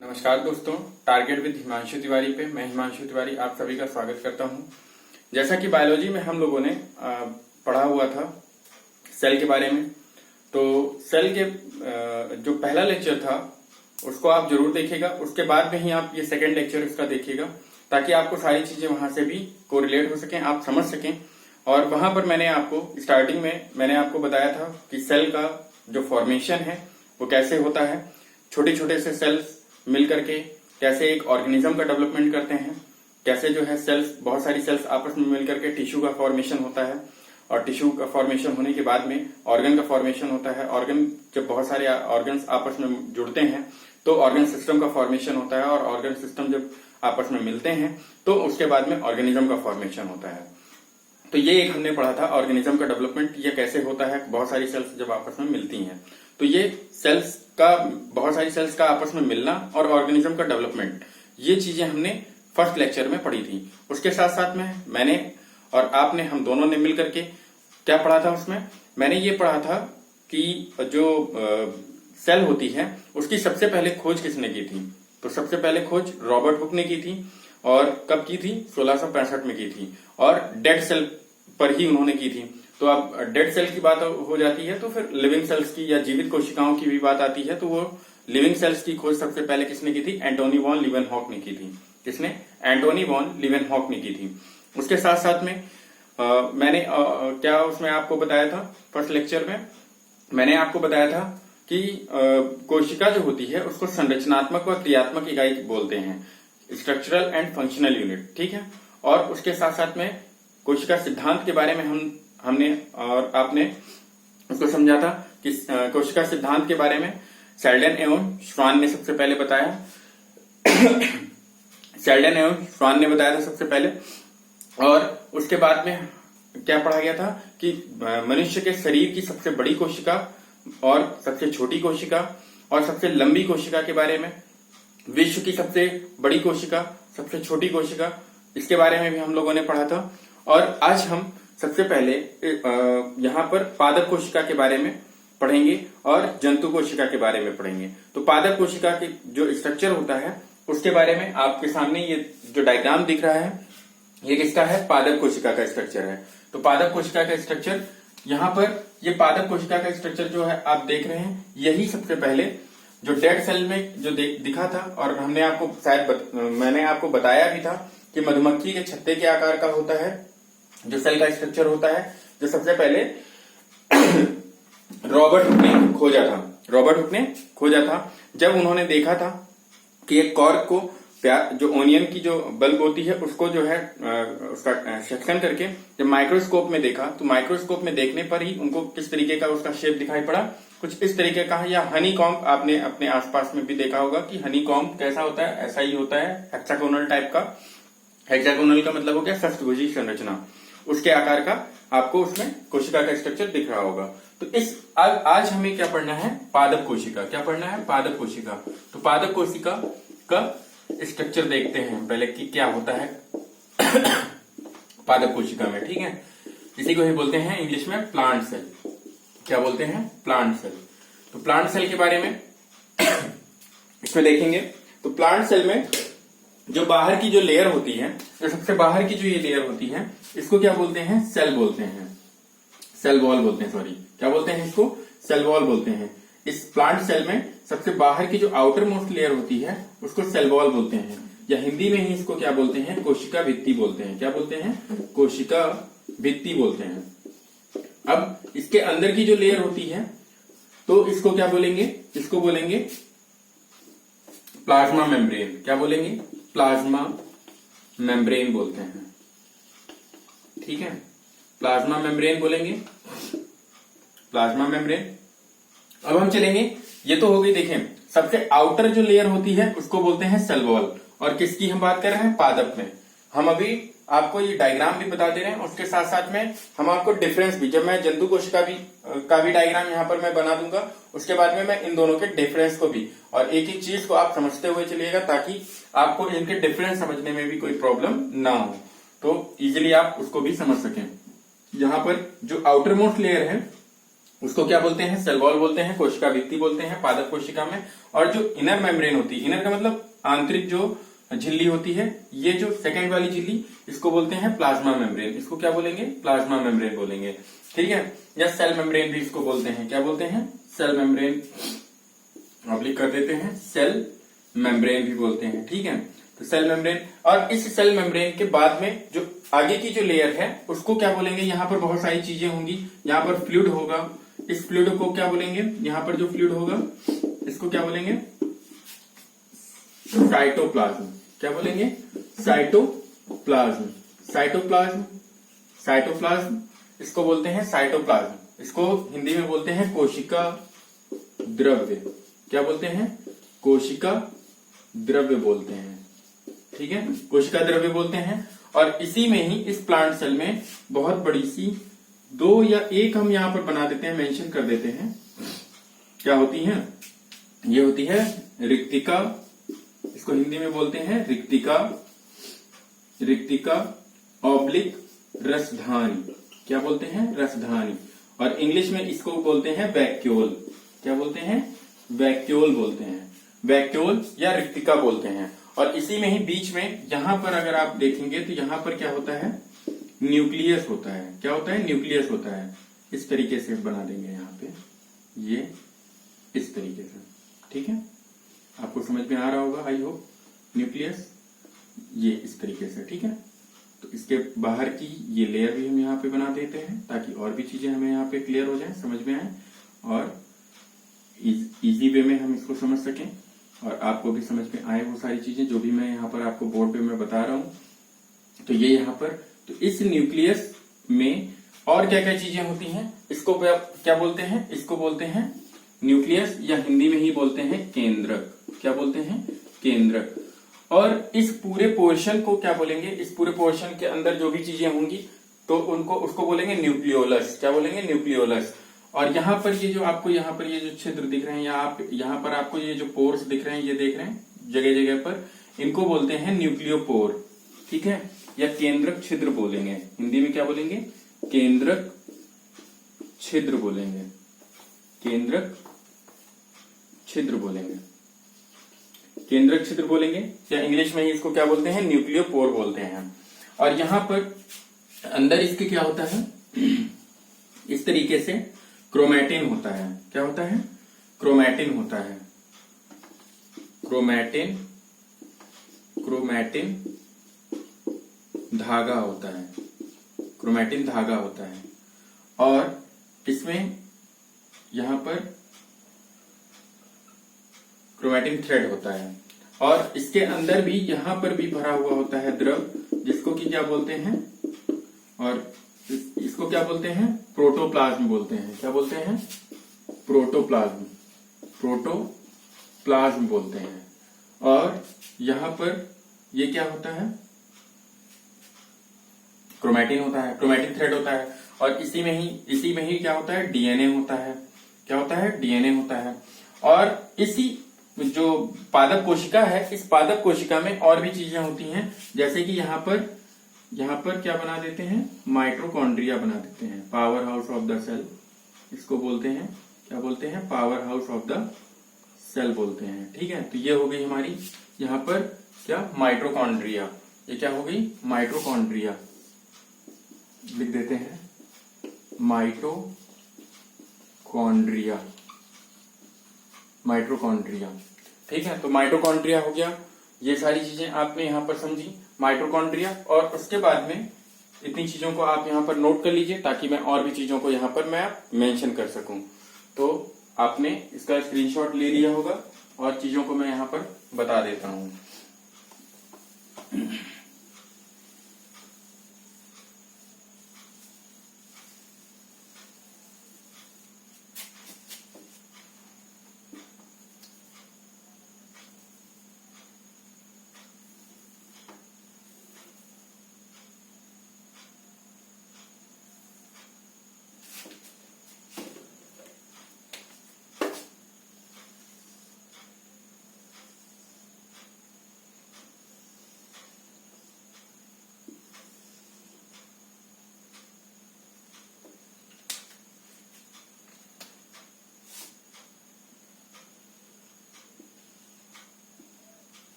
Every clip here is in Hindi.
नमस्कार दोस्तों, टारगेट विद हिमांशु तिवारी पे मैं हिमांशु तिवारी आप सभी का स्वागत करता हूं। जैसा कि बायोलॉजी में हम लोगों ने पढ़ा हुआ था सेल के बारे में, तो सेल के जो पहला लेक्चर था उसको आप जरूर देखिएगा। उसके बाद में ही आप ये सेकंड लेक्चर इसका देखिएगा ताकि आपको सारी चीजें वहां से भी कोरिलेट हो सकें, आप समझ सकें। और वहां पर मैंने आपको स्टार्टिंग में मैंने आपको बताया था कि सेल का जो फॉर्मेशन है वो कैसे होता है, छोटे छोटे से सेल्स मिल करके कैसे एक ऑर्गेनिज्म का डेवलपमेंट करते हैं, कैसे जो है सेल्स, बहुत सारी सेल्स आपस में मिलकर के टिश्यू का फॉर्मेशन होता है, और टिश्यू का फॉर्मेशन होने के बाद में ऑर्गन का फॉर्मेशन होता है। ऑर्गन, जब बहुत सारे ऑर्गन्स आपस में जुड़ते हैं तो ऑर्गन सिस्टम का फॉर्मेशन होता है, और ऑर्गन सिस्टम जब आपस में मिलते हैं तो उसके बाद में ऑर्गेनिज्म का फॉर्मेशन होता है। तो ये एक हमने पढ़ा था ऑर्गेनिज्म का डेवलपमेंट, ये कैसे होता है, बहुत सारी सेल्स जब आपस में मिलती हैं। तो ये सेल्स का, बहुत सारी सेल्स का आपस में मिलना और ऑर्गेनिज्म का डेवलपमेंट, ये चीजें हमने फर्स्ट लेक्चर में पढ़ी थी। उसके साथ साथ में मैंने और आपने, हम दोनों ने मिलकर के क्या पढ़ा था उसमें, मैंने ये पढ़ा था कि जो सेल होती है उसकी सबसे पहले खोज किसने की थी। तो सबसे पहले खोज रॉबर्ट हुक ने की थी, और कब की थी, 1665 में की थी, और डेड सेल पर ही उन्होंने की थी। तो अब डेड सेल की बात हो जाती है तो फिर लिविंग सेल्स की या जीवित कोशिकाओं की भी बात आती है, तो वो लिविंग सेल्स की खोज सबसे पहले किसने की थी, एंटोनी वॉन लीवेनहॉक ने की थी। किसने, एंटोनी वॉन लीवेनहॉक ने की थी। उसके साथ साथ में मैंने क्या उसमें आपको बताया था, फर्स्ट लेक्चर में मैंने आपको बताया था कि कोशिका जो होती है उसको संरचनात्मक व क्रियात्मक इकाई बोलते हैं, स्ट्रक्चरल एंड फंक्शनल यूनिट, ठीक है। और उसके साथ साथ में कोशिका सिद्धांत के बारे में हमने और आपने उसको समझा था कि कोशिका सिद्धांत के बारे में सेल्डन एवं श्वान ने सबसे पहले बताया सेल्डन एवं श्वान ने बताया था सबसे पहले। और उसके बाद में क्या पढ़ा गया था कि मनुष्य के शरीर की सबसे बड़ी कोशिका और सबसे छोटी कोशिका और सबसे लंबी कोशिका के बारे में, विश्व की सबसे बड़ी कोशिका, सबसे छोटी कोशिका, इसके बारे में भी हम लोगों ने पढ़ा था। और आज हम सबसे पहले यहाँ पर पादप कोशिका के बारे में पढ़ेंगे और जंतु कोशिका के बारे में पढ़ेंगे। तो पादप कोशिका के जो स्ट्रक्चर होता है उसके बारे में आपके सामने ये जो डायग्राम दिख रहा है, ये किसका है, पादप कोशिका का स्ट्रक्चर है। तो पादप कोशिका का स्ट्रक्चर, यहाँ पर ये पादप कोशिका का स्ट्रक्चर जो है आप देख रहे हैं, यही सबसे पहले जो डेड सेल में जो दिखा था, और हमने आपको शायद मैंने आपको बताया भी था कि मधुमक्खी के छत्ते के आकार का होता है जो सेल का स्ट्रक्चर होता है, जो सबसे पहले रॉबर्ट हुक ने खोजा था। रॉबर्ट हुक ने खोजा था जब उन्होंने देखा था कि एक कॉर्क को, जो ओनियन की जो बल्ब होती है उसको जो है उसका सेक्शन करके जब माइक्रोस्कोप में देखा, तो माइक्रोस्कोप में देखने पर ही उनको किस तरीके का उसका शेप दिखाई पड़ा, कुछ इस तरीके का है। या हनी कॉम्ब आपने अपने आसपास में भी देखा होगा कि हनी कॉम्ब कैसा होता है, ऐसा ही होता है, हेक्सागोनल टाइप का। हेक्सागोनल का मतलब हो गया षष्ठभुजी संरचना, उसके आकार का आपको उसमें कोशिका का स्ट्रक्चर दिख रहा होगा। तो इस आज हमें क्या पढ़ना है, पादप कोशिका। क्या पढ़ना है, पादप कोशिका। तो पादप कोशिका का स्ट्रक्चर देखते हैं पहले कि क्या होता है पादप कोशिका में, ठीक है। इसी को ही बोलते हैं इंग्लिश में प्लांट सेल। क्या बोलते हैं, प्लांट सेल। तो प्लांट सेल के बारे में इसमें देखेंगे। तो प्लांट सेल में जो बाहर की जो लेयर होती है, जो सबसे बाहर की जो ये लेयर होती है, इसको क्या बोलते हैं, सेल बोलते हैं, सेल वॉल बोलते हैं, सॉरी क्या बोलते हैं इसको, सेल वॉल बोलते हैं। इस प्लांट सेल में सबसे बाहर की जो आउटर मोस्ट लेयर होती है उसको सेल वॉल बोलते हैं, या हिंदी में ही इसको क्या बोलते हैं, कोशिका भित्ति बोलते हैं। क्या बोलते हैं, कोशिका भित्ति बोलते हैं। अब इसके अंदर की जो लेयर होती है तो इसको क्या बोलेंगे, इसको बोलेंगे प्लाज्मा मेम्ब्रेन। क्या बोलेंगे, प्लाज्मा मेम्ब्रेन बोलते हैं, ठीक है, प्लाज्मा मेम्ब्रेन बोलेंगे, प्लाज्मा मेम्ब्रेन। अब हम चलेंगे, ये तो हो गई, देखें सबसे आउटर जो लेयर होती है उसको बोलते हैं सेल वॉल। और किसकी हम बात कर रहे हैं, पादप में। हम अभी आपको ये डायग्राम भी बता दे रहे हैं, उसके साथ साथ में हम आपको डिफरेंस भी, जब मैं जंतु कोशिका का भी डायग्राम यहाँ पर मैं बना दूंगा, उसके बाद में मैं इन दोनों के डिफरेंस को भी, और एक एक चीज को आप समझते हुए चलिएगा ताकि आपको इनके डिफरेंस समझने में भी कोई प्रॉब्लम ना हो, तो इजिली आप उसको भी समझ सकें। यहाँ पर जो आउटर मोस्ट लेयर है उसको क्या बोलते हैं, सेल वॉल बोलते हैं, कोशिका भित्ति बोलते हैं पादप कोशिका में। और जो इनर मेम्ब्रेन होती है, इनर का मतलब आंतरिक जो झिल्ली होती है, ये जो सेकंड वाली झिल्ली, इसको बोलते हैं प्लाज्मा मेम्ब्रेन। इसको क्या बोलेंगे, प्लाज्मा मेम्ब्रेन बोलेंगे, ठीक है। या सेल मेम्ब्रेन भी इसको बोलते हैं, क्या बोलते हैं, सेल मेम्ब्रेन, ऑब्लिक कर देते हैं, सेल मेम्ब्रेन भी बोलते हैं, ठीक है। तो सेल मेम्ब्रेन, और इस सेल मेम्ब्रेन के बाद में जो आगे की जो लेयर है उसको क्या बोलेंगे, यहाँ पर बहुत सारी चीजें होंगी, यहाँ पर फ्लूइड होगा, इस फ्लूइड को क्या बोलेंगे, यहाँ पर जो फ्लूइड होगा इसको क्या बोलेंगे, साइटोप्लाज्म। क्या बोलेंगे, साइटोप्लाज्म, साइटोप्लाज्म, साइटोप्लाज्म, इसको बोलते हैं साइटोप्लाज्म। इसको हिंदी में बोलते हैं कोशिका द्रव्य। क्या बोलते हैं, कोशिका द्रव्य बोलते हैं, ठीक है, कोशिका द्रव्य बोलते हैं। और इसी में ही इस प्लांट सेल में बहुत बड़ी सी दो या एक हम यहां पर बना देते हैं, मेंशन कर देते हैं, क्या होती है, ये होती है रिक्तिका, इसको हिंदी में बोलते हैं रिक्तिका, रिक्तिका ऑब्लिक रसधानी। क्या बोलते हैं, रसधानी। और इंग्लिश में इसको बोलते हैं वैक्यूल। क्या बोलते हैं, वैक्यूल बोलते हैं, वैक्यूल या रिक्तिका बोलते हैं। और इसी में ही बीच में यहां पर अगर आप देखेंगे तो यहां पर क्या होता है, न्यूक्लियस होता है। क्या होता है, न्यूक्लियस होता है। इस तरीके से बना देंगे यहाँ पे, ये इस तरीके से, ठीक है, आपको समझ में आ रहा होगा आई होप। न्यूक्लियस ये इस तरीके से, ठीक है। तो इसके बाहर की ये लेयर भी हम यहाँ पे बना देते हैं ताकि और भी चीजें हमें यहाँ पे क्लियर हो जाए, समझ में आए और इजी वे में हम इसको समझ सकें और आपको भी समझ में आए वो सारी चीजें जो भी मैं यहाँ पर आपको बोर्ड पे मैं बता रहा हूँ। तो ये यहाँ पर, तो इस न्यूक्लियस में और क्या क्या चीजें होती हैं, इसको क्या बोलते हैं, इसको बोलते हैं न्यूक्लियस, या हिंदी में ही बोलते हैं केंद्रक। क्या बोलते हैं, केंद्रक। और इस पूरे पोर्शन को क्या बोलेंगे, इस पूरे पोर्शन के अंदर जो भी चीजें होंगी तो उनको उसको बोलेंगे न्यूक्लियोलस। क्या बोलेंगे, न्यूक्लियोलस। और यहाँ पर ये जो आपको यहाँ पर ये जो छिद्र दिख रहे हैं, या आप यहाँ पर आपको ये जो पोर्स दिख रहे हैं, ये देख रहे हैं जगह जगह पर, इनको बोलते हैं न्यूक्लियोपोर, ठीक है, या केंद्रक छिद्र बोलेंगे। हिंदी में क्या बोलेंगे, केंद्रक छिद्र बोलेंगे, केंद्रक छिद्र बोलेंगे, केंद्रक छिद्र बोलेंगे, या इंग्लिश में ही इसको क्या बोलते हैं, न्यूक्लियोपोर बोलते हैं। और यहां पर अंदर इसके क्या होता है, इस तरीके से क्रोमैटिन होता है। क्या होता है, क्रोमैटिन होता है, क्रोमैटिन, क्रोमैटिन धागा होता है, क्रोमैटिन धागा होता है। और इसमें यहां पर क्रोमैटिन थ्रेड होता है। और इसके अंदर भी यहां पर भी भरा हुआ होता है द्रव, जिसको कि क्या बोलते हैं, और इसको क्या बोलते हैं, प्रोटोप्लाज्म बोलते हैं। क्या बोलते हैं, प्रोटोप्लाज्म, प्रोटोप्लाज्म बोलते हैं। और यहां पर ये क्या होता है, क्रोमैटिन होता है, क्रोमैटिन थ्रेड होता है। और इसी में ही क्या होता है, डीएनए होता है। क्या होता है, डीएनए होता है। और इसी जो पादप कोशिका है, इस पादप कोशिका में और भी चीजें होती हैं, जैसे कि यहाँ पर क्या बना देते हैं, माइटोकॉन्ड्रिया बना देते हैं, power house of the cell इसको बोलते हैं। क्या बोलते हैं, power house of the cell बोलते हैं, ठीक है। तो ये हो गई हमारी यहाँ पर क्या, माइटोकॉन्ड्रिया। ये क्या हो गई, माइटोकॉन्ड्रिया, लिख देते हैं माइटोकॉन्ड्रिया, माइटोकॉन्ड्रिया, ठीक है। तो माइटोकॉन्ड्रिया हो गया, ये सारी चीजें आपने यहाँ पर समझी, माइटोकॉन्ड्रिया। और उसके बाद में इतनी चीजों को आप यहाँ पर नोट कर लीजिए ताकि मैं और भी चीजों को यहाँ पर मैं मेंशन कर सकूं। तो आपने इसका स्क्रीनशॉट ले लिया होगा और चीजों को मैं यहाँ पर बता देता हूं।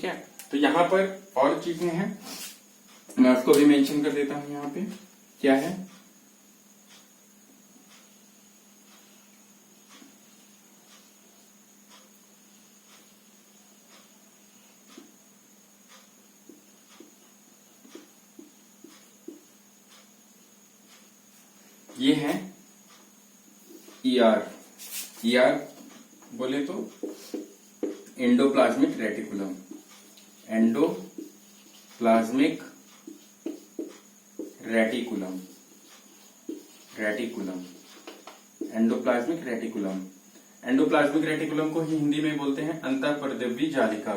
ठीक है। तो यहाँ पर और चीजें हैं, मैं उसको भी मेंशन कर देता हूं। यहाँ पे क्या है, ये है ईआर। ईआर बोले तो endoplasmic reticulum. Endoplasmic reticulum, endoplasmic reticulum. Endoplasmic reticulum को ही हिंदी में बोलते हैं अंतःपरिद्रव्यी जालिका।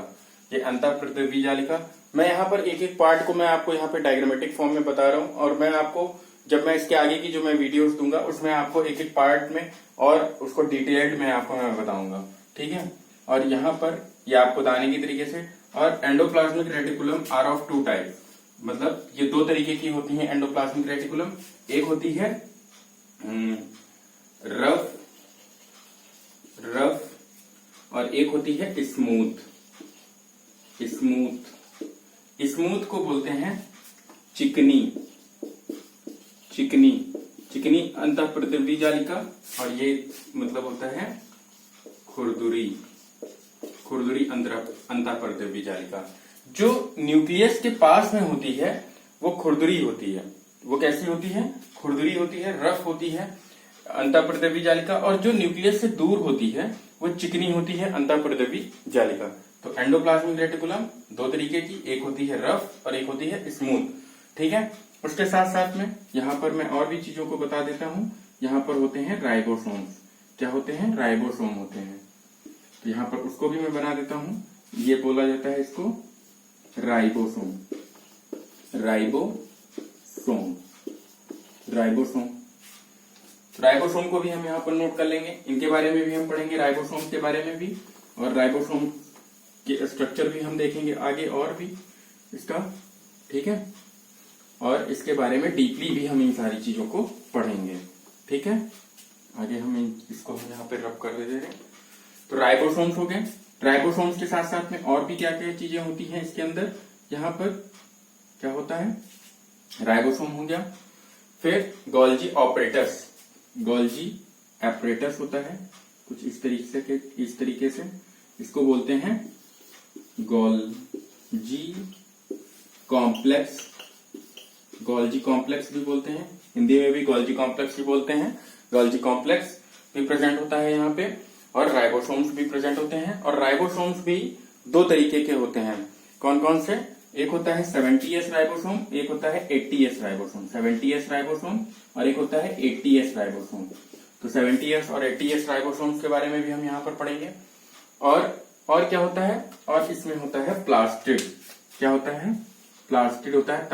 ये अंतःपरिद्रव्यी जालिका, मैं यहाँ पर एक एक पार्ट को मैं आपको यहाँ पे डायग्रामेटिक फॉर्म में बता रहा हूँ, और मैं आपको जब मैं इसके आगे की जो मैं वीडियोस दूंगा उसमें आपको एक एक पार्ट में और उसको डिटेल्ड में आपको मैं बताऊंगा, ठीक है। और यहाँ पर ये आपको दाने की तरीके से, और endoplasmic reticulum are of two type, मतलब ये दो तरीके की होती है एंडोप्लाज्मिक रेटिकुलम। एक होती है रफ और एक होती है स्मूथ। स्मूथ को बोलते हैं चिकनी अंतःपरिद्रव्यी जालिका, और ये मतलब होता है खुरदुरी अंतःपरिद्रव्यी जालिका। जो न्यूक्लियस के पास में होती है वो खुरदुरी होती है। वो कैसी होती है? खुरदुरी होती है, रफ होती है अंतःपरिद्रव्यी जालिका। और जो न्यूक्लियस से दूर होती है वो चिकनी होती है अंतःपरिद्रव्यी जालिका। तो एंडोप्लाज्मिक रेटिकुलम दो तरीके की, एक होती है रफ और एक होती है स्मूथ, ठीक है। उसके साथ साथ में यहाँ पर मैं और भी चीजों को बता देता हूँ। यहाँ पर होते हैं राइबोसोम्स। क्या होते हैं? राइबोसोम होते हैं। तो यहाँ पर उसको भी मैं बना देता हूँ। ये बोला जाता है इसको राइबोसोम। राइबोसोम को भी हम यहाँ पर नोट कर लेंगे। इनके बारे में भी हम पढ़ेंगे, राइबोसोम के बारे में भी, और राइबोसोम के स्ट्रक्चर भी हम देखेंगे आगे और भी इसका, ठीक है। और इसके बारे में डीपली भी हम इन सारी चीजों को पढ़ेंगे, ठीक है। आगे हम इसको हम यहाँ पे रब कर दे रहे हैं। तो राइबोसोम्स हो गए। राइबोसोम्स के साथ साथ में और भी क्या क्या चीजें होती हैं इसके अंदर। यहाँ पर क्या होता है? राइबोसोम हो गया। फिर गोल्जी ऑपरेटस होता है कुछ इस तरीके से इसको बोलते हैं गोल्जी कॉम्प्लेक्स भी बोलते हैं, हिंदी में भी गोल्जी कॉम्प्लेक्स भी बोलते हैं। गोल्जी कॉम्प्लेक्स भी प्रेजेंट होता है यहाँ पे, और राइबोसोम्स भी प्रेजेंट होते हैं। और राइबोसोम्स भी दो तरीके के होते हैं। कौन कौन से? एक होता है 70S राइबोसोम, एक होता है 80S राइबोसोम। 70S राइबोसोम और एक होता है 80S राइबोसोम। तो 70S और 80S राइबोसोम्स के बारे में भी हम यहाँ पर पढ़ेंगे। और क्या होता है? और इसमें होता है प्लास्टिड। क्या होता है? प्लास्टिड होता है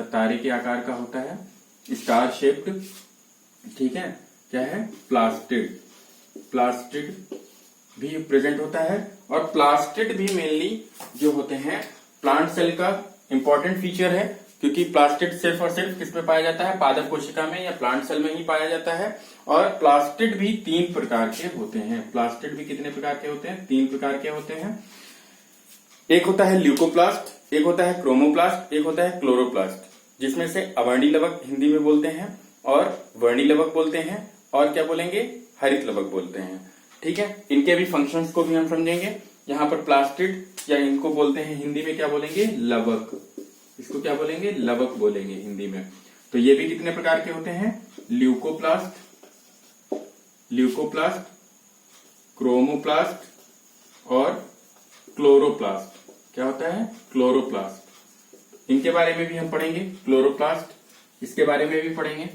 तारे के आकार का होता है, स्टार शेप्ड, ठीक है। क्या है? प्लास्टिड भी प्रेजेंट होता है। और प्लास्टिड भी मेनली जो होते हैं प्लांट सेल का इंपॉर्टेंट फीचर है, क्योंकि प्लास्टिड सिर्फ और सिर्फ किसमें पाया जाता है? पादप कोशिका में या प्लांट सेल में ही पाया जाता है। और प्लास्टिड भी 3 प्रकार के होते हैं। प्लास्टिड भी कितने प्रकार के होते हैं? 3 प्रकार के होते हैं। एक होता है ल्यूकोप्लास्ट, एक होता है क्रोमोप्लास्ट, एक होता है क्लोरोप्लास्ट, जिसमें से अवर्णी लवक हिंदी में बोलते हैं और वर्णी लवक बोलते हैं, और क्या बोलेंगे? हरित लवक बोलते हैं, ठीक है। इनके भी फंक्शंस को भी हम समझेंगे। यहाँ पर प्लास्टिड, या इनको बोलते हैं हिंदी में क्या बोलेंगे? लवक। इसको क्या बोलेंगे? लवक बोलेंगे हिंदी में। तो ये भी कितने प्रकार के होते हैं? ल्यूकोप्लास्ट, क्रोमोप्लास्ट और क्लोरोप्लास्ट। क्या होता है? क्लोरोप्लास्ट। इनके बारे में भी हम पढ़ेंगे। क्लोरोप्लास्ट, इसके बारे में भी पढ़ेंगे।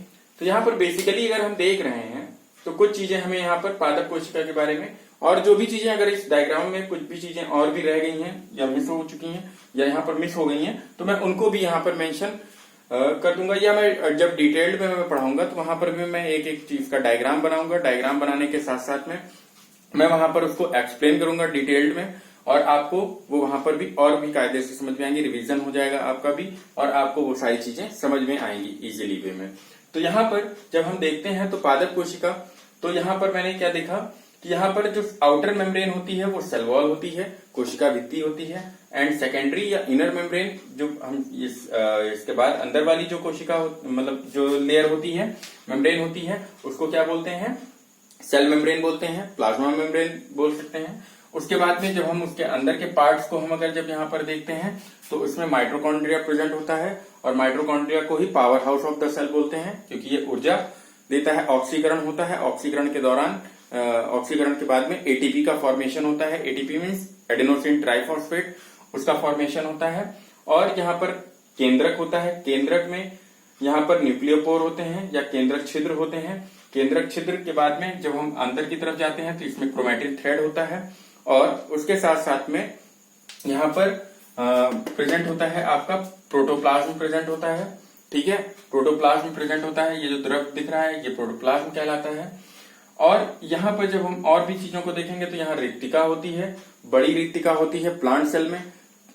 तो यहाँ पर बेसिकली अगर हम देख रहे हैं तो कुछ चीजें हमें यहाँ पर पादप कोशिका के बारे में, और जो भी चीजें अगर इस डायग्राम में कुछ भी चीजें और भी रह गई हैं या मिस हो चुकी हैं या यहाँ पर मिस हो गई हैं, तो मैं उनको भी यहाँ पर मेंशन कर दूंगा, या मैं जब डिटेल्ड में मैं पढ़ाऊंगा तो वहां पर भी मैं एक एक चीज का डायग्राम बनाऊंगा। डायग्राम बनाने के साथ साथ में मैं वहां पर उसको एक्सप्लेन करूंगा डिटेल्ड में, और आपको वो वहां पर भी और भी कायदे से समझ में आएंगी, रिवीजन हो जाएगा आपका भी, और आपको वो सारी चीजें समझ में आएंगी इजीली वे में। तो यहाँ पर जब हम देखते हैं तो पादप कोशिका, तो यहाँ पर मैंने क्या देखा कि यहाँ पर जो आउटर मेम्ब्रेन होती है वो सेल वॉल होती है, कोशिका भित्ति होती है, एंड सेकेंडरी या इनर मेम्ब्रेन जो हम इसके बाद अंदर वाली जो कोशिका मतलब जो लेयर होती है, मेम्ब्रेन होती है, उसको क्या बोलते हैं, सेल मेम्ब्रेन बोलते हैं, प्लाज्मा मेम्ब्रेन बोल सकते हैं। उसके बाद में जब हम उसके अंदर के पार्ट्स को हम अगर जब यहाँ पर देखते हैं तो उसमें माइटोकॉन्ड्रिया प्रेजेंट होता है, और माइटोकॉन्ड्रिया को ही power house of the cell बोलते हैं, क्योंकि ये ऊर्जा देता है। ऑक्सीकरण होता है, ऑक्सीकरण के दौरान ऑक्सीकरण के बाद में एटीपी का फॉर्मेशन होता है। एटीपी मीन्स एडेनोसिन ट्राइफॉस्फेट, उसका फॉर्मेशन होता है। और यहाँ पर केंद्रक होता है, केंद्रक में यहाँ पर न्यूक्लियोपोर होते हैं या केंद्रक छिद्र होते हैं। केंद्रक छिद्र के बाद में जब हम अंदर की तरफ जाते हैं तो इसमें क्रोमैटिन थ्रेड होता है, और उसके साथ साथ में यहाँ पर प्रेजेंट होता है आपका प्रोटोप्लाज्म प्रेजेंट होता है। ठीक है, प्रोटोप्लाज्म प्रेजेंट होता है। ये जो द्रव दिख रहा है ये प्रोटोप्लाज्म कहलाता है। और यहाँ पर जब हम और भी चीजों को देखेंगे तो यहाँ रिक्तिका होती है, बड़ी रिक्तिका होती है प्लांट सेल में।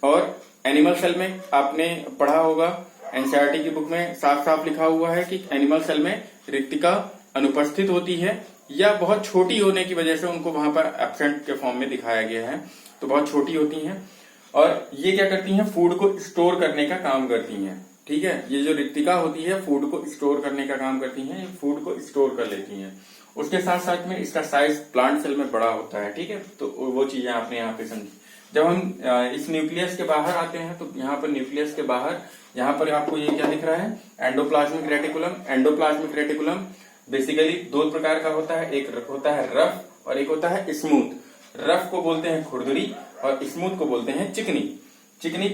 और एनिमल सेल में आपने पढ़ा होगा, एनसीईआरटी की बुक में साफ साफ लिखा हुआ है कि एनिमल सेल में रिक्तिका अनुपस्थित होती है, या बहुत छोटी होने की वजह से उनको वहां पर एब्सेंट के फॉर्म में दिखाया गया है, तो बहुत छोटी होती हैं। और ये क्या करती हैं, फूड को स्टोर करने का काम करती हैं। ठीक है, ये जो रिक्तिका होती है फूड को स्टोर करने का काम करती हैं, फूड को स्टोर कर लेती हैं। उसके साथ साथ में इसका साइज प्लांट सेल में बड़ा होता है। ठीक है, तो वो चीजें आपने यहाँ पे समझी। जब हम इस न्यूक्लियस के बाहर आते हैं तो यहाँ पर न्यूक्लियस के बाहर यहाँ पर आपको ये क्या दिख रहा है, endoplasmic reticulum. Endoplasmic reticulum basically दो प्रकार का होता है, एक होता है रफ और एक होता है स्मूथ। रफ को बोलते हैं खुरदुरी और स्मूथ को बोलते हैं चिकनी। चिकनी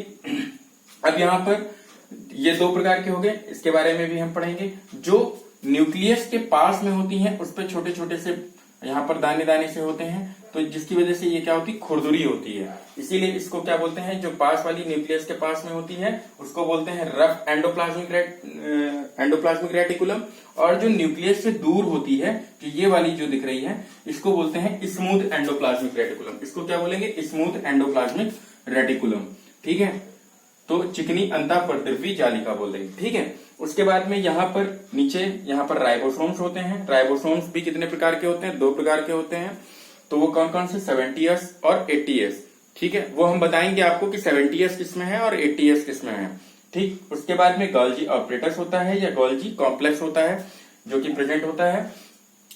अब यहाँ पर ये दो प्रकार के हो गए, इसके बारे में भी हम पढ़ेंगे। जो न्यूक्लियस के पास में होती हैं उस पर छोटे छोटे से यहाँ पर दाने दाने से होते हैं, तो जिसकी वजह से ये क्या होती है, खुरदुरी होती है। इसीलिए इसको क्या बोलते हैं, जो पास वाली न्यूक्लियस के पास में होती है उसको बोलते हैं रफ एंडोप्लाज्मिक रेटिकुलम। और जो न्यूक्लियस से दूर होती है, जो ये वाली जो दिख रही है, इसको बोलते हैं स्मूथ एंडोप्लाज्मिक रेटिकुलम। इसको क्या बोलेंगे, स्मूथ एंडोप्लाज्मिक रेटिकुलम। ठीक है, तो चिकनी अंतःप्रद्रवी जालिका बोल देंगे। ठीक है, उसके बाद में यहाँ पर नीचे यहाँ पर राइबोसोम्स होते हैं। राइबोसोम्स भी कितने प्रकार के होते हैं, दो प्रकार के होते हैं। तो वो कौन कौन से, 70S और 80S। ठीक है, वो हम बताएंगे आपको कि 70S किसमें है और 80S किसमें है। ठीक, उसके बाद में गोल्जी ऑपरेटस होता है या गोल्जी कॉम्प्लेक्स होता है जो कि प्रेजेंट होता है।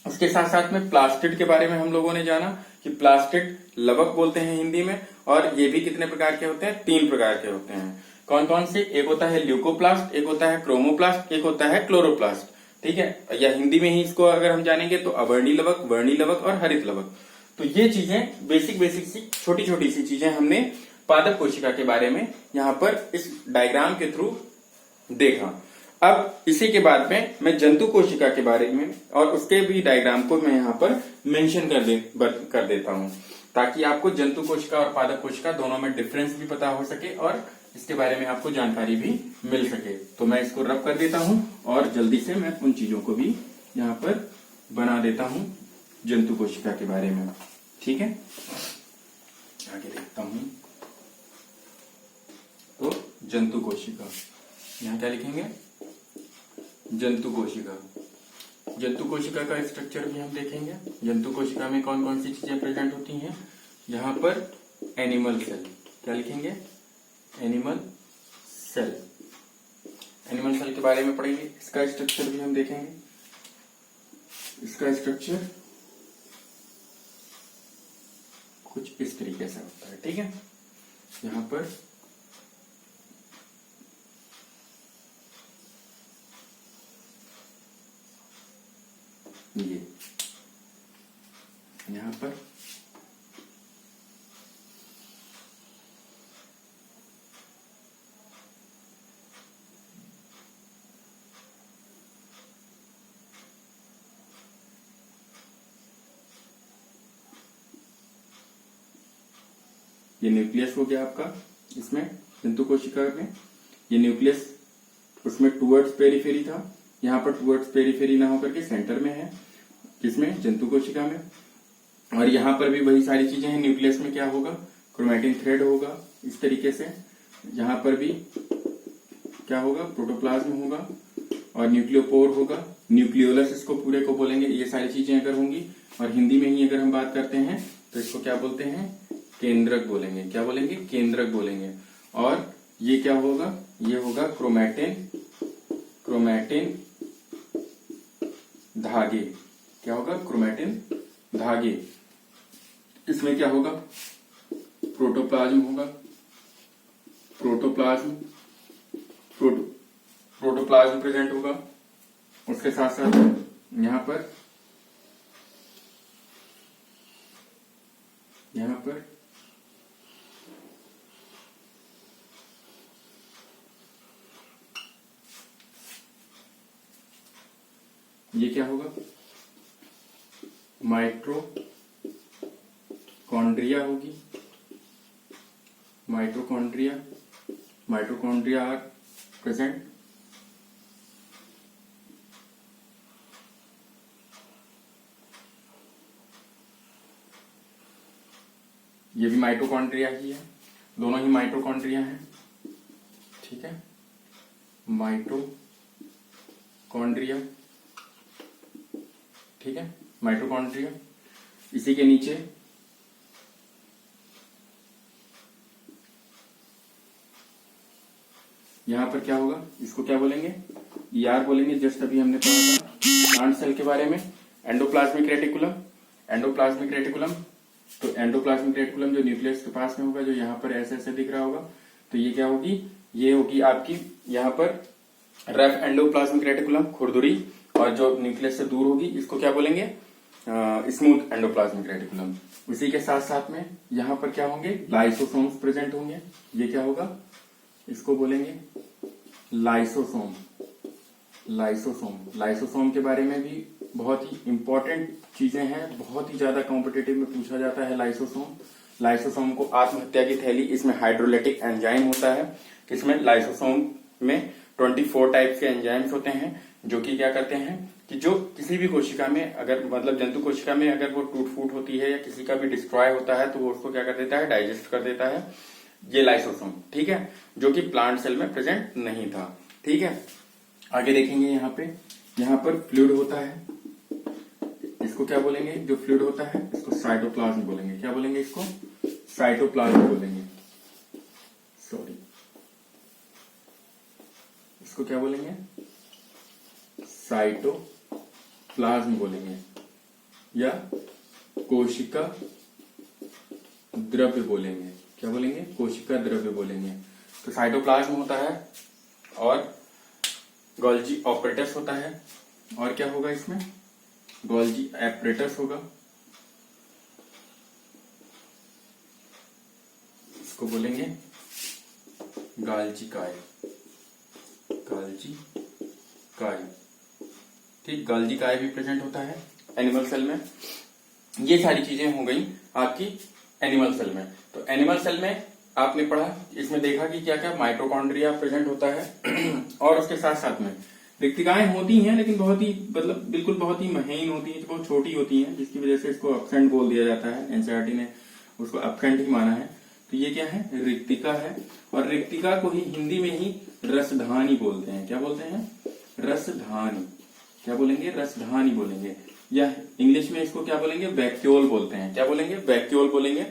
उसके साथ साथ में प्लास्टिड के बारे में हम लोगों ने जाना कि प्लास्टिड लवक बोलते हैं हिंदी में, और ये भी कितने प्रकार के होते हैं, 3 प्रकार के होते हैं। कौन कौन से, एक होता है ल्यूकोप्लास्ट, एक होता है क्रोमोप्लास्ट, एक होता है क्लोरोप्लास्ट। ठीक है, या हिंदी में ही इसको अगर हम जानेंगे तो अवर्णी लवक, वर्णी लवक और हरित लवक। तो ये चीजें बेसिक सी छोटी छोटी सी चीजें हमने पादप कोशिका के बारे में यहाँ पर इस डायग्राम के थ्रू देखा। अब इसी के बाद में मैं जंतु कोशिका के बारे में और उसके भी डायग्राम को मैं यहाँ पर मेंशन कर देता हूँ, ताकि आपको जंतु कोशिका और पादप कोशिका दोनों में डिफरेंस भी पता हो सके और इसके बारे में आपको जानकारी भी मिल सके। तो मैं इसको रब कर देता हूँ और जल्दी से मैं उन चीजों को भी यहाँ पर बना देता हूँ जंतु कोशिका के बारे में। ठीक है, आगे देखता हूँ। तो जंतु कोशिका, यहाँ क्या लिखेंगे, जंतु कोशिका। जंतु कोशिका का स्ट्रक्चर भी हम देखेंगे। जंतु कोशिका में कौन कौन सी चीजें प्रेजेंट होती हैं। यहाँ पर एनिमल सेल, क्या लिखेंगे, एनिमल सेल। एनिमल सेल के बारे में पढ़ेंगे, इसका स्ट्रक्चर भी हम देखेंगे। इसका स्ट्रक्चर कुछ इस तरीके से होता है। ठीक है, यहाँ पर ये, यहाँ पर ये न्यूक्लियस हो गया आपका। इसमें जंतु कोशिका में ये न्यूक्लियस उसमें टुवर्ड्स पेरिफेरी था, यहाँ पर टुवर्ड्स पेरिफेरी ना होकर के सेंटर में है, किसमें, जंतु कोशिका में। और यहाँ पर भी वही सारी चीजें हैं। न्यूक्लियस में क्या होगा, क्रोमैटिन थ्रेड होगा इस तरीके से। यहाँ पर भी क्या होगा, प्रोटोप्लाज्म होगा और न्यूक्लियोपोर होगा न्यूक्लियोलस इसको पूरे को बोलेंगे। ये सारी चीजें अगर होंगी, और हिंदी में ही अगर हम बात करते हैं तो इसको क्या बोलते हैं, केंद्रक बोलेंगे। क्या बोलेंगे, केंद्रक बोलेंगे। और ये क्या होगा, ये होगा क्रोमैटिन, क्रोमैटिन धागे। क्या होगा, क्रोमैटिन धागे। इसमें क्या होगा, प्रोटोप्लाज्म होगा, प्रोटोप्लाज्म, प्रोटोप्लाज्म प्रेजेंट होगा। उसके साथ साथ यहां पर ये क्या होगा, माइटोकॉन्ड्रिया होगी, माइटोकॉन्ड्रिया, माइटोकॉन्ड्रिया आर प्रेजेंट। ये भी माइटोकॉन्ड्रिया ही है, दोनों ही माइटोकॉन्ड्रिया हैं। ठीक है, माइटोकॉन्ड्रिया, ठीक है, माइटोकॉन्ड्रिया। इसी के नीचे यहां पर क्या होगा, इसको क्या बोलेंगे, ईआर बोलेंगे। जस्ट अभी हमने पढ़ा था प्लांट सेल के बारे में, एंडोप्लाज्मिक रेटिकुलम, एंडोप्लाज्मिक रेटिकुलम। तो एंडोप्लाज्मिक रेटिकुलम जो न्यूक्लियस के पास में होगा, जो यहाँ पर ऐसे ऐसे दिख रहा होगा, तो ये क्या होगी, ये होगी आपकी यहाँ पर रफ एंडोप्लाज्मिक रेटिकुलम, खुरदुरी। और जो न्यूक्लियस से दूर होगी इसको क्या बोलेंगे, स्मूथ एंडोप्लाज्मिक रेटिकुलम। उसी के साथ साथ में यहाँ पर क्या होंगे, लाइसोसोम्स प्रेजेंट होंगे। ये क्या होगा, इसको बोलेंगे लाइसोसोम, लाइसोसोम। लाइसोसोम के बारे में भी बहुत ही इंपॉर्टेंट चीजें हैं, बहुत ही ज्यादा कॉम्पिटिटिव में पूछा जाता है लाइसोसोम। लाइसोसोम को आत्महत्या की थैली, इसमें हाइड्रोलाइटिक एंजाइम होता है। इसमें लाइसोसोम में 24 टाइप्स के एंजाइम्स होते हैं, जो कि क्या करते हैं कि जो किसी भी कोशिका में अगर मतलब जंतु कोशिका में अगर वो टूट फूट होती है या किसी का भी डिस्ट्रॉय होता है, तो वो उसको क्या कर देता है, डाइजेस्ट कर देता है, ये लाइसोसोम। ठीक है, जो कि प्लांट सेल में प्रेजेंट नहीं था। ठीक है, आगे देखेंगे यहाँ पर फ्लूइड होता है। इसको क्या बोलेंगे, जो फ्लूइड होता है इसको साइटोप्लाज्म बोलेंगे। क्या बोलेंगे, इसको साइटोप्लाज्म बोलेंगे। सॉरी, इसको क्या बोलेंगे, साइटोप्लाज्म बोलेंगे या कोशिका द्रव्य बोलेंगे। क्या बोलेंगे, कोशिका द्रव्य बोलेंगे। तो साइटोप्लाज्म होता है और गोल्जी ऑपरेटस होता है। और क्या होगा इसमें, गोल्जी एपरेटस होगा, इसको बोलेंगे गाल्जी काय, गाल्जी काय। ठीक, गाल्जी काय भी प्रेजेंट होता है एनिमल सेल में। ये सारी चीजें हो गई आपकी एनिमल सेल में। तो एनिमल सेल में आपने पढ़ा, इसमें देखा कि क्या क्या माइटोकॉन्ड्रिया प्रेजेंट होता है और उसके साथ साथ में रिक्तिकाएं होती हैं, लेकिन बहुत ही मतलब बिल्कुल बहुत ही महीन होती हैं, बहुत छोटी होती हैं, जिसकी वजह से इसको अपसेंट बोल दिया जाता है। एनसीईआरटी ने उसको अपसेंट ही माना है। तो ये क्या है, रिक्तिका है। और रिक्तिका को ही हिंदी में ही रसधानी बोलते हैं। क्या बोलते हैं, रसधानी। क्या बोलेंगे, रसधानी बोलेंगे। या इंग्लिश में इसको क्या बोलेंगे, वैक्यूल बोलते हैं। क्या बोलेंगे, वैक्यूल बोलेंगे।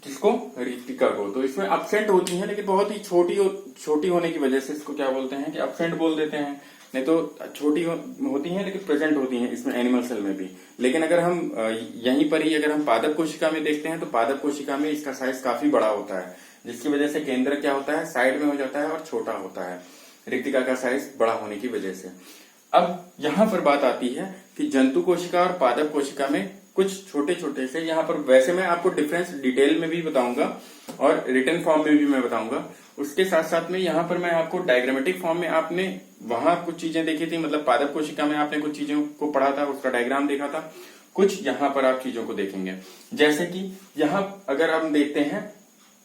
किसको, रिक्तिका को। तो इसमें अपसेंट होती है, लेकिन बहुत ही छोटी होने की वजह से इसको क्या बोलते हैं कि अपसेंट बोल देते हैं। नहीं तो छोटी होती हैं लेकिन प्रेजेंट होती हैं इसमें एनिमल सेल में भी। लेकिन अगर हम यहीं पर ही अगर हम पादप कोशिका में देखते हैं, तो पादप कोशिका में इसका साइज काफी बड़ा होता है, जिसकी वजह से केंद्र क्या होता है, साइड में हो जाता है और छोटा होता है, रिक्तिका का साइज बड़ा होने की वजह से। अब यहाँ पर बात आती है कि जंतु कोशिका और पादप कोशिका में कुछ छोटे छोटे से, यहाँ पर वैसे मैं आपको डिफरेंस डिटेल में भी बताऊंगा और रिटन फॉर्म में भी मैं बताऊंगा। उसके साथ साथ में यहाँ पर मैं आपको डायग्रामेटिक फॉर्म में, आपने वहां कुछ चीजें देखी थी, मतलब पादप कोशिका में आपने कुछ चीजों को पढ़ा था, उसका डायग्राम देखा था, कुछ यहाँ पर आप चीजों को देखेंगे। जैसे कि यहाँ अगर हम देखते हैं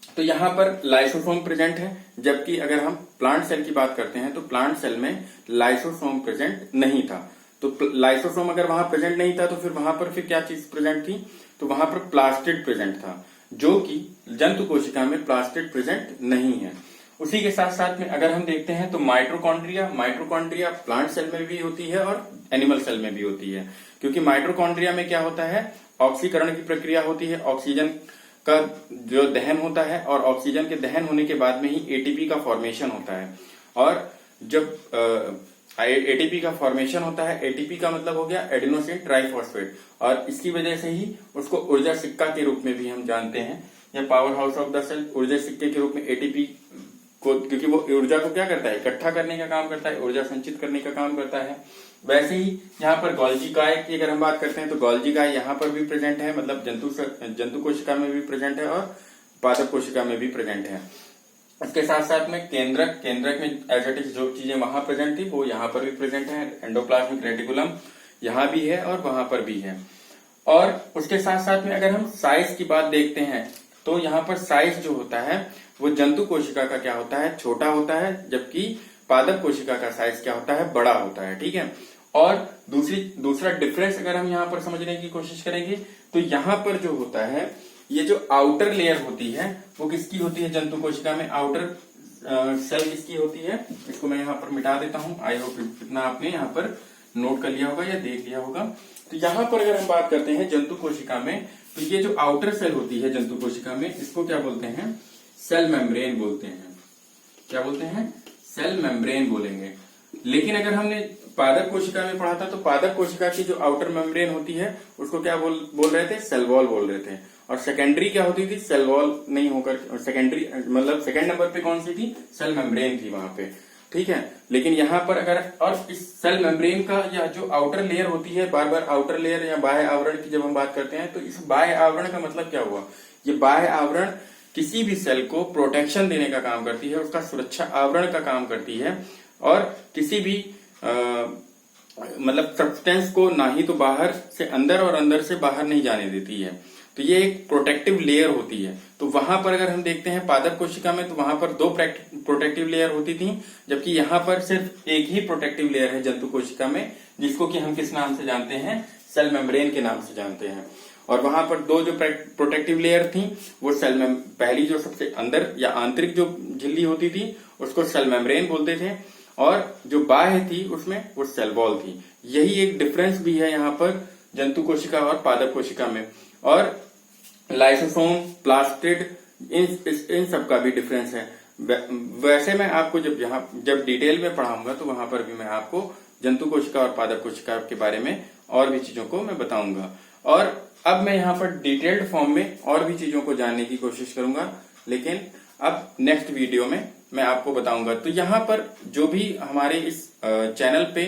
तो यहाँ पर लाइसोसोम प्रेजेंट है, जबकि अगर हम प्लांट सेल की बात करते हैं तो प्लांट सेल में लाइसोसोम प्रेजेंट नहीं था। तो लाइसोसोम अगर वहां प्रेजेंट नहीं था तो फिर वहां पर फिर क्या चीज प्रेजेंट थी, तो वहां पर प्लास्टिड प्रेजेंट था, जो कि जंतु कोशिका में प्लास्टिड प्रेजेंट नहीं है। उसी के साथ साथ में अगर हम देखते हैं तो माइटोकॉन्ड्रिया प्लांट सेल में भी होती है और एनिमल सेल में भी होती है। क्योंकि माइटोकॉन्ड्रिया में क्या होता है, ऑक्सीकरण की प्रक्रिया होती है, ऑक्सीजन का जो दहन होता है और ऑक्सीजन के दहन होने के बाद में ही एटीपी का फॉर्मेशन होता है। और जब एटीपी का फॉर्मेशन होता है, एटीपी का मतलब हो गया एडिनोसिन ट्राइफॉस्फेट, और इसकी वजह से ही उसको ऊर्जा सिक्का के रूप में भी हम जानते हैं, या power house of the cell, ऊर्जा सिक्के के रूप में एटीपी को, क्योंकि वो ऊर्जा को क्या करता है, इकट्ठा करने का काम करता है, ऊर्जा संचित करने का काम करता है। वैसे ही यहाँ पर गोल्जी काय की अगर हम बात करते हैं तो गोल्जी काय यहाँ पर भी प्रेजेंट है, मतलब जंतु कोशिका में भी प्रेजेंट है और पादप कोशिका में भी प्रेजेंट है। इसके साथ साथ में केंद्रक में एजेटिक जो चीजें वहां प्रेजेंट थी वो यहाँ पर भी प्रेजेंट है। एंडोप्लाज्मिक रेटिकुलम यहाँ भी है और वहां पर भी है। और उसके साथ साथ में अगर हम साइज की बात देखते हैं तो यहाँ पर साइज जो होता है वो जंतु कोशिका का क्या होता है, छोटा होता है, जबकि पादप कोशिका का साइज क्या होता है, बड़ा होता है। ठीक है। और दूसरा डिफरेंस अगर हम यहाँ पर समझने की कोशिश करेंगे तो यहाँ पर जो होता है, ये जो आउटर लेयर होती है वो किसकी होती है, जंतु कोशिका में आउटर सेल किसकी होती है, इसको मैं यहाँ पर मिटा देता हूँ। आई होप इतना आपने यहाँ पर नोट कर लिया होगा या देख लिया होगा। तो यहाँ पर अगर हम बात करते हैं जंतु कोशिका में, तो ये जो आउटर सेल होती है जंतु कोशिका में, इसको क्या बोलते हैं, सेल मेम्ब्रेन बोलते हैं। क्या बोलते हैं, सेल मेम्ब्रेन बोलेंगे। लेकिन अगर हमने पादप कोशिका में पढ़ा था तो पादप कोशिका की जो आउटर मेम्ब्रेन होती है उसको क्या बोल रहे थे, सेल वॉल बोल रहे थे। और सेकेंडरी क्या होती थी, सेल वॉल नहीं होकर सेकेंडरी मतलब सेकेंड नंबर पे कौन सी थी, सेल मेम्ब्रेन थी वहां पे। ठीक है। लेकिन यहाँ पर अगर, और इस सेल मेम्ब्रेन का या जो आउटर लेयर होती है, बार बार आउटर लेयर या बाह्य आवरण की जब हम बात करते हैं तो इस बाह्य आवरण का मतलब क्या हुआ, ये बाह्य आवरण किसी भी सेल को प्रोटेक्शन देने का काम करती है, उसका सुरक्षा आवरण का काम करती है, और किसी भी मतलब सब्सटेंस को ना ही तो बाहर से अंदर और अंदर से बाहर नहीं जाने देती है। तो ये एक प्रोटेक्टिव लेयर होती है। तो वहां पर अगर हम देखते हैं पादप कोशिका में तो वहां पर 2 प्रोटेक्टिव लेयर होती थी, जबकि यहाँ पर सिर्फ एक ही प्रोटेक्टिव लेयर है जंतु कोशिका में, जिसको कि हम किस नाम से जानते हैं, सेल मेम्ब्रेन के नाम से जानते हैं। और वहां पर 2 जो प्रोटेक्टिव लेयर थी वो पहली जो सबसे अंदर या आंतरिक जो झिल्ली होती थी उसको सेल मेम्ब्रेन बोलते थे, और जो बाह्य थी उसमें वो सेल वॉल थी। यही एक डिफरेंस भी है यहाँ पर जंतु कोशिका और पादप कोशिका में। और लाइसोसोम, प्लास्टिड, इन सब का भी डिफरेंस है। वैसे मैं आपको जब डिटेल में पढ़ाऊंगा तो वहां पर भी मैं आपको जंतु कोशिका और पादप कोशिका के बारे में और भी चीजों को मैं बताऊंगा। और अब मैं यहाँ पर डिटेल्ड फॉर्म में और भी चीजों को जानने की कोशिश करूंगा, लेकिन अब नेक्स्ट वीडियो में मैं आपको बताऊंगा। तो यहाँ पर जो भी हमारे इस चैनल पे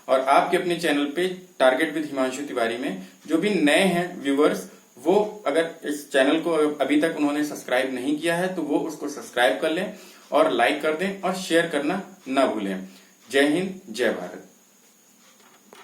और आपके अपने चैनल पे टारगेट विद हिमांशु तिवारी में जो भी नए हैं व्यूवर्स, वो अगर इस चैनल को अभी तक उन्होंने सब्सक्राइब नहीं किया है तो वो उसको सब्सक्राइब कर लें और लाइक कर दें और शेयर करना ना भूलें। जय हिंद, जय भारत।